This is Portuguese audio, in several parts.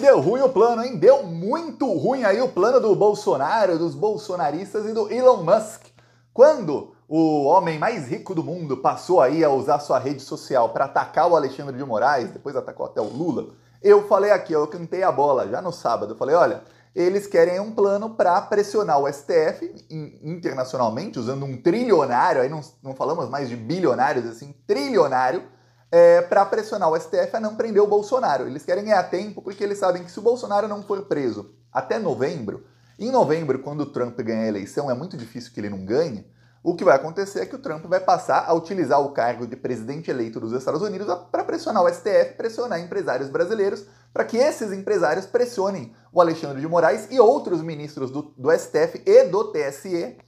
Deu ruim o plano, hein? Deu muito ruim aí o plano do Bolsonaro, dos bolsonaristas e do Elon Musk. Quando o homem mais rico do mundo passou aí a usar sua rede social para atacar o Alexandre de Moraes, depois atacou até o Lula, eu falei aqui, eu cantei a bola já no sábado, eu falei, olha, eles querem um plano para pressionar o STF internacionalmente, usando um trilionário, aí não falamos mais de bilionários, assim, trilionário, para pressionar o STF a não prender o Bolsonaro. Eles querem ganhar tempo porque eles sabem que se o Bolsonaro não for preso até novembro, em novembro, quando o Trump ganhar a eleição, é muito difícil que ele não ganhe, o que vai acontecer é que o Trump vai passar a utilizar o cargo de presidente eleito dos Estados Unidos para pressionar o STF, pressionar empresários brasileiros, para que esses empresários pressionem o Alexandre de Moraes e outros ministros do STF e do TSE,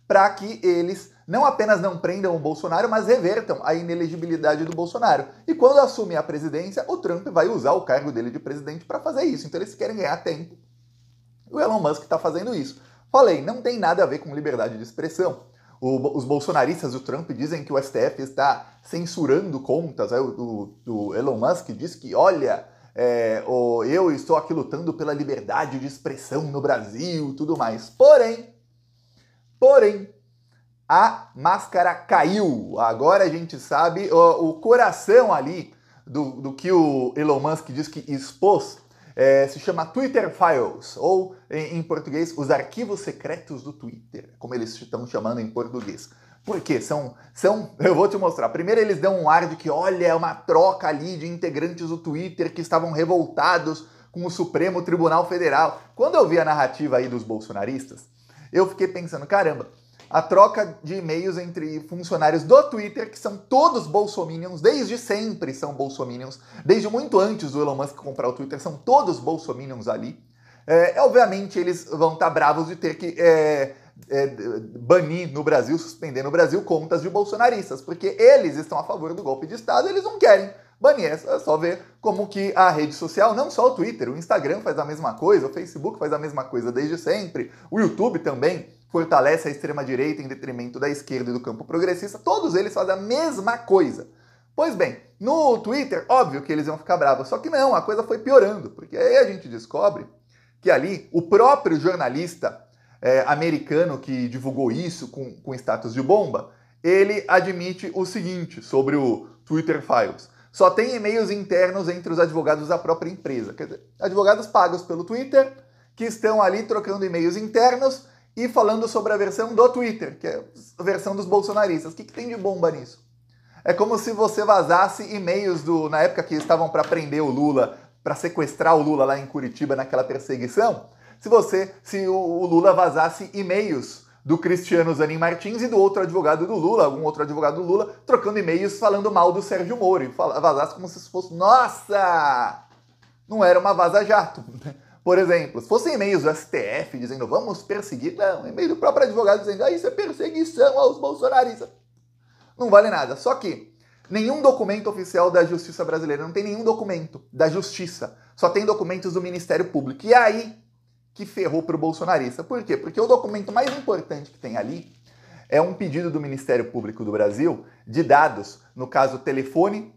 para que eles não apenas não prendam o Bolsonaro, mas revertam a inelegibilidade do Bolsonaro. E quando assumir a presidência, o Trump vai usar o cargo dele de presidente para fazer isso. Então eles querem ganhar tempo. O Elon Musk está fazendo isso. Falei, não tem nada a ver com liberdade de expressão. Os bolsonaristas do Trump dizem que o STF está censurando contas. O Elon Musk diz que, olha, eu estou aqui lutando pela liberdade de expressão no Brasil e tudo mais. Porém, a máscara caiu. Agora a gente sabe o coração ali do que o Elon Musk diz que expôs. Se chama Twitter Files, ou em português, os arquivos secretos do Twitter, como eles estão chamando em português. Por quê? Eu vou te mostrar. Primeiro eles dão um ar de que, olha, é uma troca ali de integrantes do Twitter que estavam revoltados com o Supremo Tribunal Federal. Quando eu vi a narrativa aí dos bolsonaristas, eu fiquei pensando, caramba, a troca de e-mails entre funcionários do Twitter, que são todos bolsominions, desde sempre são bolsominions, desde muito antes do Elon Musk comprar o Twitter, são todos bolsominions ali. Obviamente eles vão estar bravos de ter que banir no Brasil, suspender no Brasil contas de bolsonaristas, porque eles estão a favor do golpe de Estado, eles não querem banir. É só ver como que a rede social, não só o Twitter, o Instagram faz a mesma coisa, o Facebook faz a mesma coisa desde sempre, o YouTube também fortalece a extrema-direita em detrimento da esquerda e do campo progressista, todos eles fazem a mesma coisa. Pois bem, no Twitter, óbvio que eles iam ficar bravos, só que não, a coisa foi piorando, porque aí a gente descobre que ali o próprio jornalista americano que divulgou isso com status de bomba, ele admite o seguinte sobre o Twitter Files. Só tem e-mails internos entre os advogados da própria empresa. Quer dizer, advogados pagos pelo Twitter, que estão ali trocando e-mails internos e falando sobre a versão do Twitter, que é a versão dos bolsonaristas. O que tem de bomba nisso? É como se você vazasse e-mails na época que estavam para prender o Lula, para sequestrar o Lula lá em Curitiba naquela perseguição, se o Lula vazasse e-mails do Cristiano Zanin Martins e do outro advogado do Lula, algum outro advogado do Lula, trocando e-mails falando mal do Sérgio Moro, e vazasse como se fosse, nossa, não era uma vaza-jato. Por exemplo, se fossem e-mails do STF dizendo vamos perseguir, não, e-mail do próprio advogado dizendo isso é perseguição aos bolsonaristas. Não vale nada. Só que nenhum documento oficial da Justiça brasileira, não tem nenhum documento da Justiça, só tem documentos do Ministério Público. E aí que ferrou pro bolsonarista. Por quê? Porque o documento mais importante que tem ali é um pedido do Ministério Público do Brasil de dados, no caso telefone,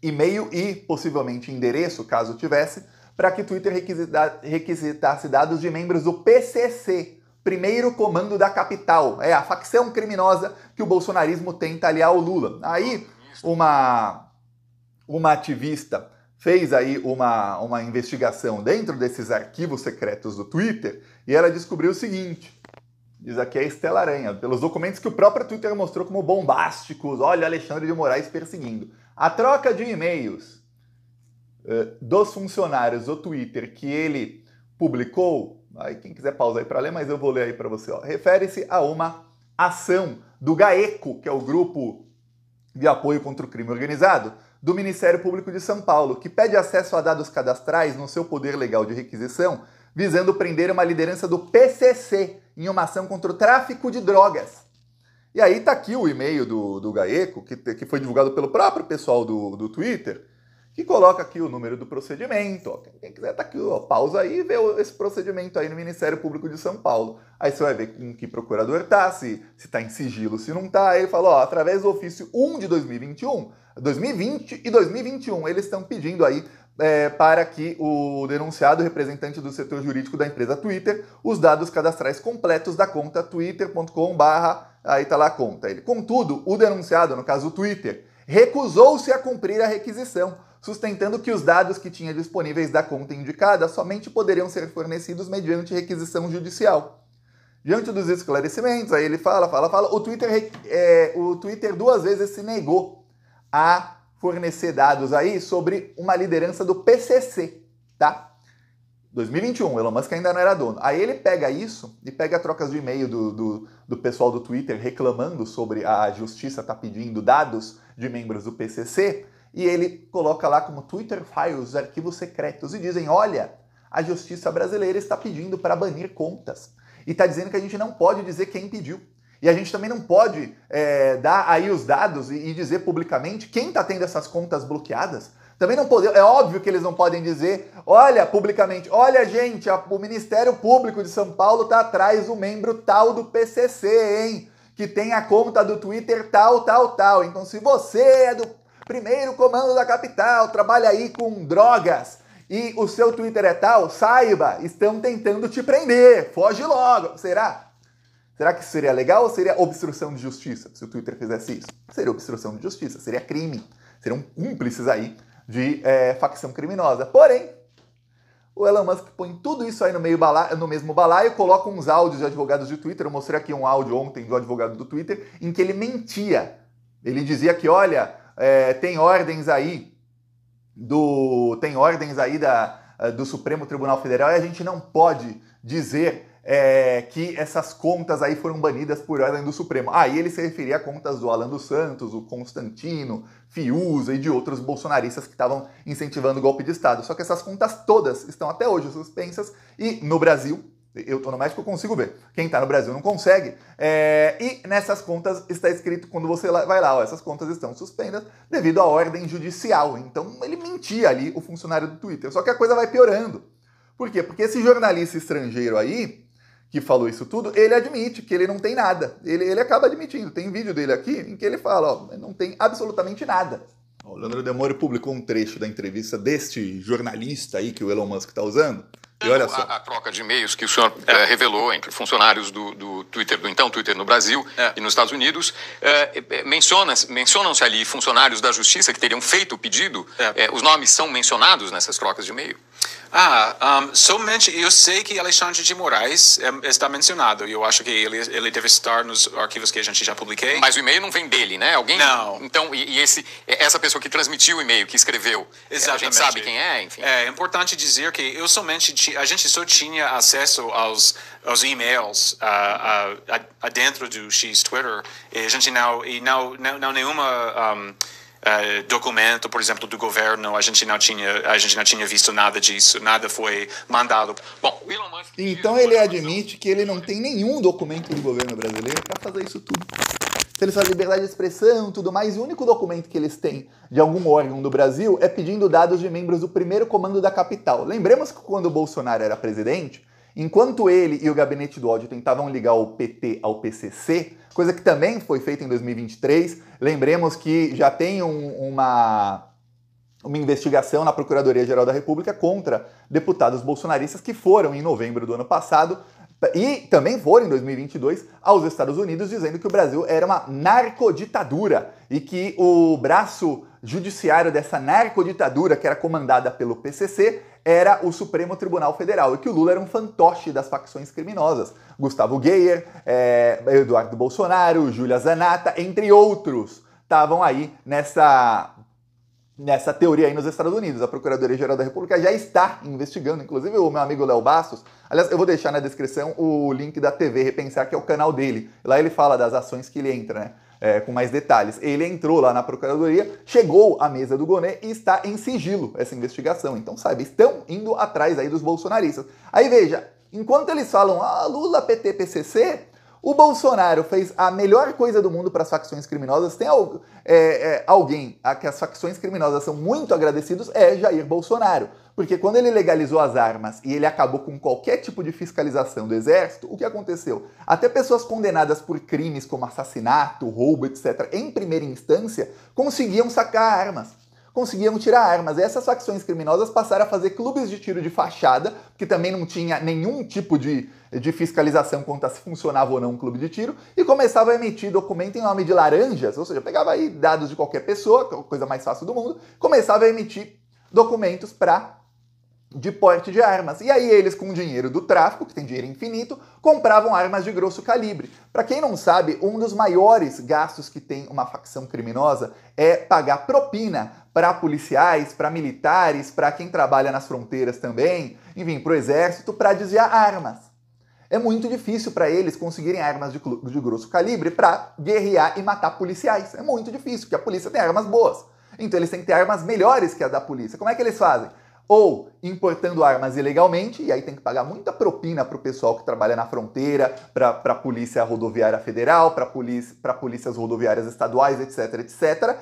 e-mail e possivelmente endereço, caso tivesse, para que o Twitter requisitasse dados de membros do PCC, Primeiro Comando da Capital, a facção criminosa que o bolsonarismo tenta aliar ao Lula. Aí uma ativista fez aí uma investigação dentro desses arquivos secretos do Twitter e ela descobriu o seguinte, diz aqui a Estela Aranha, pelos documentos que o próprio Twitter mostrou como bombásticos, olha Alexandre de Moraes perseguindo. A troca de e-mails dos funcionários do Twitter que ele publicou, aí quem quiser pausa aí para ler, mas eu vou ler aí para você, refere-se a uma ação do GAECO, que é o grupo de apoio contra o crime organizado, do Ministério Público de São Paulo, que pede acesso a dados cadastrais no seu poder legal de requisição, visando prender uma liderança do PCC em uma ação contra o tráfico de drogas. E aí tá aqui o e-mail do GAECO, que foi divulgado pelo próprio pessoal do Twitter, que coloca aqui o número do procedimento. Ó, quem quiser tá aqui, ó, pausa aí e vê esse procedimento aí no Ministério Público de São Paulo. Aí você vai ver com que procurador tá, se tá em sigilo, se não tá. Aí ele fala, ó, através do ofício 1 de 2021, 2020 e 2021, eles estão pedindo aí para que o denunciado, representante do setor jurídico da empresa Twitter, os dados cadastrais completos da conta twitter.com/, aí tá lá a conta. Contudo, o denunciado, no caso o Twitter, recusou-se a cumprir a requisição, sustentando que os dados que tinha disponíveis da conta indicada somente poderiam ser fornecidos mediante requisição judicial. Diante dos esclarecimentos, aí ele fala, o Twitter 2 vezes se negou a fornecer dados aí sobre uma liderança do PCC, tá? 2021, Elon Musk ainda não era dono. Aí ele pega isso e pega trocas de e-mail do pessoal do Twitter reclamando sobre a justiça tá pedindo dados de membros do PCC, e ele coloca lá como Twitter Files, arquivos secretos, e dizem, olha, a justiça brasileira está pedindo para banir contas. E está dizendo que a gente não pode dizer quem pediu. E a gente também não pode dar aí os dados e dizer publicamente quem está tendo essas contas bloqueadas. Também não pode, é óbvio que eles não podem dizer, olha, publicamente, olha gente, o Ministério Público de São Paulo está atrás do membro tal do PCC, hein? Que tem a conta do Twitter tal. Então se você é do primeiro comando da capital, trabalha aí com drogas e o seu Twitter é tal, saiba, estão tentando te prender, foge logo. Será? Será que isso seria legal ou seria obstrução de justiça se o Twitter fizesse isso? Seria obstrução de justiça, seria crime, seriam cúmplices aí de facção criminosa. Porém, o Elon Musk põe tudo isso aí no mesmo balaio, coloca uns áudios de advogados de Twitter. Eu mostrei aqui um áudio ontem do advogado do Twitter em que ele mentia. Ele dizia que, olha, tem ordens aí do Supremo Tribunal Federal e a gente não pode dizer que essas contas aí foram banidas por ordem do Supremo. Aí ele se referia a contas do Alan dos Santos, o Constantino, Fiuza e de outros bolsonaristas que estavam incentivando o golpe de Estado. Só que essas contas todas estão até hoje suspensas e no Brasil, eu tô no México, eu consigo ver. Quem tá no Brasil não consegue. E nessas contas está escrito, quando você vai lá, ó, essas contas estão suspensas devido à ordem judicial. Então ele mentia ali, o funcionário do Twitter. Só que a coisa vai piorando. Por quê? Porque esse jornalista estrangeiro aí, que falou isso tudo, ele admite que ele não tem nada. Ele acaba admitindo. Tem vídeo dele aqui em que ele fala, ó, não tem absolutamente nada. O Leandro Demore publicou um trecho da entrevista deste jornalista aí que o Elon Musk está usando. E olha só. A troca de e-mails que o senhor revelou entre funcionários do Twitter, do então Twitter no Brasil e nos Estados Unidos, mencionam-se ali funcionários da Justiça que teriam feito o pedido. Os nomes são mencionados nessas trocas de e-mail? Somente eu sei que Alexandre de Moraes está mencionado. Eu acho que ele deve estar nos arquivos que a gente já publiquei. Mas o e-mail não vem dele, né? Alguém? Não. Então, essa pessoa que transmitiu o e-mail, que escreveu, exatamente. A gente sabe quem é, enfim. É importante dizer que a gente só tinha acesso aos e-mails dentro do X Twitter. E a gente não nenhuma documento, por exemplo, do governo, a gente não tinha visto nada disso, nada foi mandado. Bom, o Elon Musk... Então ele admite que ele não tem nenhum documento do governo brasileiro para fazer isso tudo. Se eles falam liberdade de expressão e tudo mais, o único documento que eles têm de algum órgão do Brasil é pedindo dados de membros do primeiro comando da capital. Lembremos que quando o Bolsonaro era presidente, enquanto ele e o gabinete do ódio tentavam ligar o PT ao PCC, coisa que também foi feita em 2023, lembremos que já tem uma investigação na Procuradoria-Geral da República contra deputados bolsonaristas que foram em novembro do ano passado e também foram em 2022 aos Estados Unidos dizendo que o Brasil era uma narcoditadura e que o braço judiciário dessa narcoditadura, que era comandada pelo PCC, era o Supremo Tribunal Federal e que o Lula era um fantoche das facções criminosas. Gustavo Geyer, Eduardo Bolsonaro, Júlia Zanata, entre outros, estavam aí nessa teoria aí nos Estados Unidos. A Procuradoria-Geral da República já está investigando, inclusive o meu amigo Léo Bastos. Aliás, eu vou deixar na descrição o link da TV Repensar, que é o canal dele. Lá ele fala das ações que ele entra, né? Com mais detalhes. Ele entrou lá na Procuradoria, chegou à mesa do Gonê e está em sigilo essa investigação. Então, sabe, estão indo atrás aí dos bolsonaristas. Aí veja, enquanto eles falam Lula, PT, PCC, o Bolsonaro fez a melhor coisa do mundo para as facções criminosas. Tem alguém a que as facções criminosas são muito agradecidos, é Jair Bolsonaro. Porque quando ele legalizou as armas e ele acabou com qualquer tipo de fiscalização do exército, o que aconteceu? Até pessoas condenadas por crimes como assassinato, roubo, etc., em primeira instância, conseguiam sacar armas. conseguiam tirar armas. E essas facções criminosas passaram a fazer clubes de tiro de fachada, que também não tinha nenhum tipo de fiscalização quanto a se funcionava ou não um clube de tiro, e começava a emitir documento em nome de laranjas, ou seja, pegava aí dados de qualquer pessoa, que é a coisa mais fácil do mundo, começava a emitir documentos de porte de armas. E aí eles, com o dinheiro do tráfico, que tem dinheiro infinito, compravam armas de grosso calibre. Para quem não sabe, um dos maiores gastos que tem uma facção criminosa é pagar propina para policiais, para militares, para quem trabalha nas fronteiras também, enfim, para o exército, para desviar armas. É muito difícil para eles conseguirem armas de grosso calibre para guerrear e matar policiais. É muito difícil, porque a polícia tem armas boas. Então eles têm que ter armas melhores que as da polícia. Como é que eles fazem? Ou importando armas ilegalmente, e aí tem que pagar muita propina para o pessoal que trabalha na fronteira, para a Polícia Rodoviária Federal, para polícias rodoviárias estaduais, etc, etc,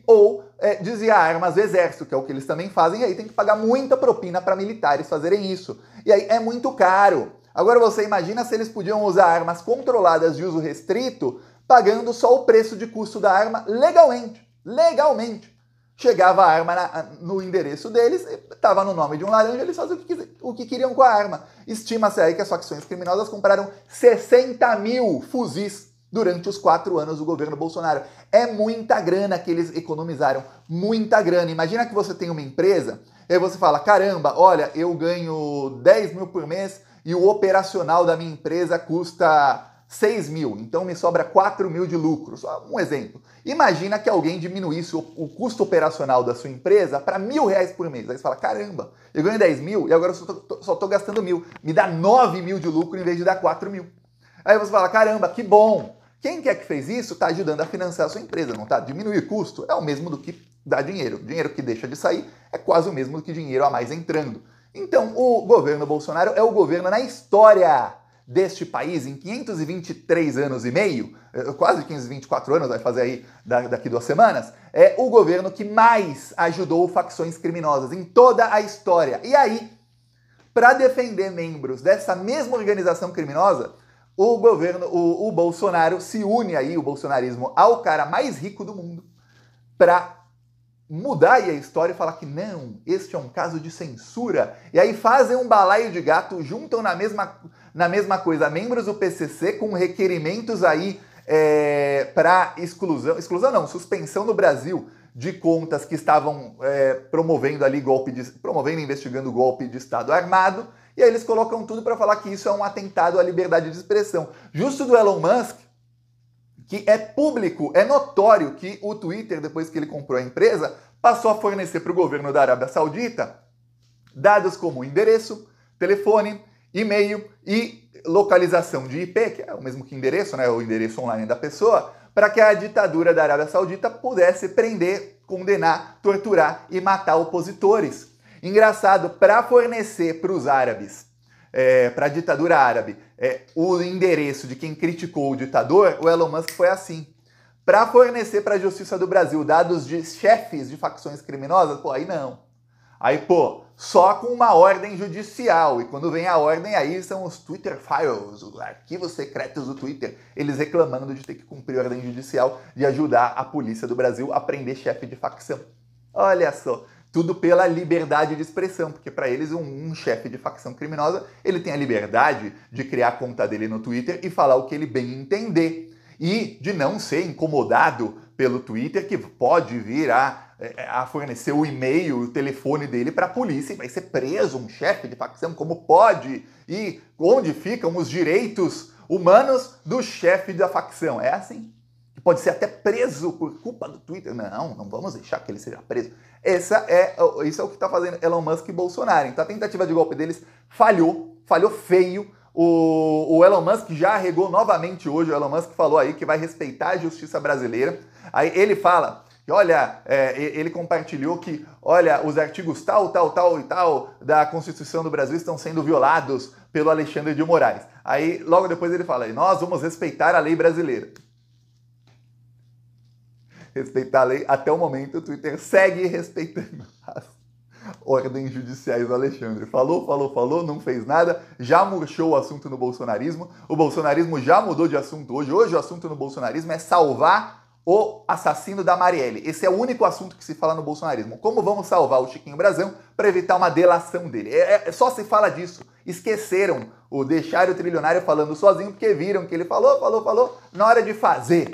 ou desviar armas do exército, que é o que eles também fazem, e aí tem que pagar muita propina para militares fazerem isso. E aí é muito caro. Agora você imagina se eles podiam usar armas controladas de uso restrito, pagando só o preço de custo da arma legalmente. Chegava a arma no endereço deles, estava no nome de um laranja, eles faziam o que queriam com a arma. Estima-se aí que as facções criminosas compraram 60 mil fuzis durante os 4 anos do governo Bolsonaro. É muita grana que eles economizaram, muita grana. Imagina que você tem uma empresa, e aí você fala, caramba, olha, eu ganho 10 mil por mês e o operacional da minha empresa custa 6 mil, então me sobra 4 mil de lucro. Só um exemplo. Imagina que alguém diminuísse o custo operacional da sua empresa para R$1.000 por mês. Aí você fala, caramba, eu ganho 10 mil e agora eu só estou gastando 1.000. Me dá 9 mil de lucro em vez de dar 4 mil. Aí você fala, caramba, que bom. Quem que fez isso está ajudando a financiar a sua empresa, não está? Diminuir custo é o mesmo do que dar dinheiro. O dinheiro que deixa de sair é quase o mesmo do que dinheiro a mais entrando. Então, o governo Bolsonaro é o governo na história deste país, em 523 anos e meio, quase 524 anos, vai fazer aí daqui 2 semanas, é o governo que mais ajudou facções criminosas em toda a história. E aí, para defender membros dessa mesma organização criminosa, o Bolsonaro se une aí, o bolsonarismo, ao cara mais rico do mundo, para mudar aí a história e falar que não, este é um caso de censura. E aí fazem um balaio de gato, juntam na mesma coisa membros do PCC com requerimentos aí para suspensão no Brasil de contas que estavam promovendo e investigando golpe de Estado armado. E aí eles colocam tudo para falar que isso é um atentado à liberdade de expressão. Justo do Elon Musk, que é público, é notório que o Twitter, depois que ele comprou a empresa, passou a fornecer para o governo da Arábia Saudita dados como endereço, telefone, e-mail e localização de IP, que é o mesmo que endereço, né, o endereço online da pessoa, para que a ditadura da Arábia Saudita pudesse prender, condenar, torturar e matar opositores. Engraçado, para fornecer para os árabes, para a ditadura árabe, o endereço de quem criticou o ditador, o Elon Musk foi assim. Para fornecer para a Justiça do Brasil dados de chefes de facções criminosas, aí não. Aí, só com uma ordem judicial. E quando vem a ordem, aí são os Twitter Files, os arquivos secretos do Twitter, eles reclamando de ter que cumprir a ordem judicial de ajudar a polícia do Brasil a prender chefe de facção. Olha só. Tudo pela liberdade de expressão, porque para eles um chefe de facção criminosa, ele tem a liberdade de criar a conta dele no Twitter e falar o que ele bem entender. E de não ser incomodado pelo Twitter, que pode vir a fornecer o e-mail, o telefone dele para a polícia e vai ser preso um chefe de facção, como pode? E onde ficam os direitos humanos do chefe da facção? É assim. Pode ser até preso por culpa do Twitter. Não vamos deixar que ele seja preso. Isso é o que está fazendo Elon Musk e Bolsonaro. Então a tentativa de golpe deles falhou feio. O Elon Musk já arregou novamente hoje. O Elon Musk falou aí que vai respeitar a justiça brasileira. Aí ele fala que, olha, ele compartilhou que, olha, os artigos tal e tal da Constituição do Brasil estão sendo violados pelo Alexandre de Moraes. Aí logo depois ele fala, nós vamos respeitar a lei brasileira. Respeitar a lei, até o momento o Twitter segue respeitando as ordens judiciais do Alexandre. Falou, não fez nada, já murchou o assunto no bolsonarismo, o bolsonarismo já mudou de assunto hoje o assunto no bolsonarismo é salvar o assassino da Marielle. Esse é o único assunto que se fala no bolsonarismo. Como vamos salvar o Chiquinho Brasão para evitar uma delação dele? Só se fala disso. Esqueceram o deixar o trilionário falando sozinho porque viram que ele falou. Na hora de fazer,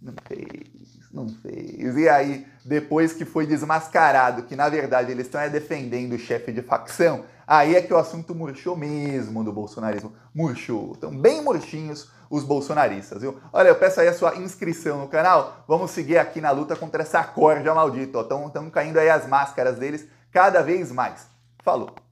não fez. E aí, depois que foi desmascarado que na verdade eles estão defendendo o chefe de facção, aí é que o assunto murchou mesmo do bolsonarismo. Murchou. Estão bem murchinhos os bolsonaristas, viu? Olha, eu peço aí a sua inscrição no canal. Vamos seguir aqui na luta contra essa corja maldita. Estão caindo aí as máscaras deles cada vez mais. Falou!